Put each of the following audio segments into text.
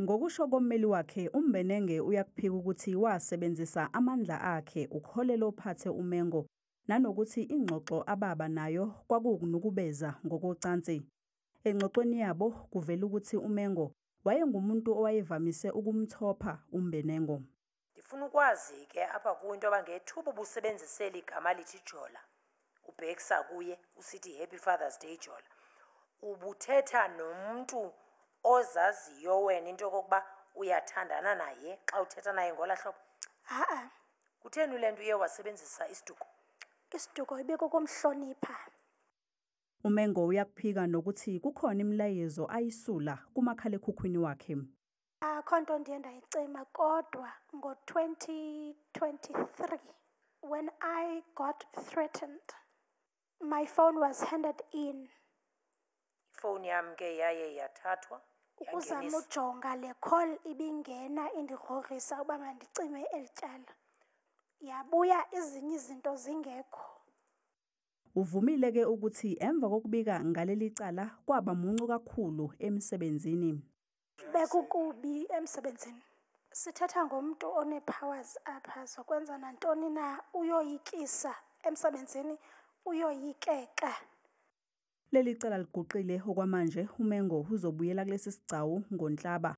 Ngokusho kommeli wakhe, uMbenenge uyakuphika ukuthi wasebenzisa amandla akhe ukuholela ophathe uMengo nanokuthi ingxoxo ababa nayo kwakunukubeza ngokocansi. Engxoxweni yabo kuvela ukuthi uMengo wayengumuntu owayevamise ukumthopha uMbenengo. Ndifuna ukwazi ke apha kuwe into abangethuba ubusebenzisela igama lithi Jola. Ubhekisa kuye usithi Happy Father's Day Jola. Ubuthetha nomuntu ozaziyo wena into kokuba uyathandana naye xa uthetha naye ngola hlobo. Kutheni le nto uye wasebenzisa isiduko? Isiduko ibeko komhlonipha. uMengo uyakuphika nokuthi kukhona imilayezo ayisula kumakhalekhukhwini wakhe. Akho nto ndiye ndayicima kodwa ngo-2023 when I got threatened, my phone was handed in. Ifowuni yam ke yaye yathathwa. Ukuzama ujonga le call ibingena indigrogrisa uba mandicime eli tyala. Yabuya ezinye izinto zingekho. Uvumile ke ukuthi emva kokubika ngaleli cala kwaba muncu kakhulu emsebenzini. Bekukubi emsebenzini. Sithetha ngomuntu one-powers apha zokwenza nantoni na uyoyikisa emsebenzini uyoyikeka. Leli cala liguqile okwamanje uMengo uzobuyela kulesi sigcawu ngoNhlaba.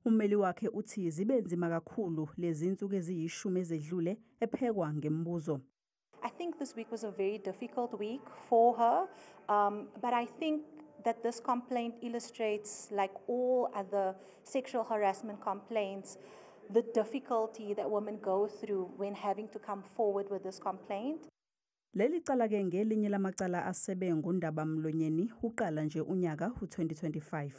Ummeli wakhe uthi zibe nzima kakhulu lezi insuku eziyishumi ezedlule ephekwa ngembuzo. I think this week was a very difficult week for her, but I think that this complaint illustrates, like all other sexual harassment complaints, the difficulty that women go through when having to come forward with this complaint. Leli cala ke ngelinye lamacala asebe ngundaba mlonyeni uqala nje unyaka u2025.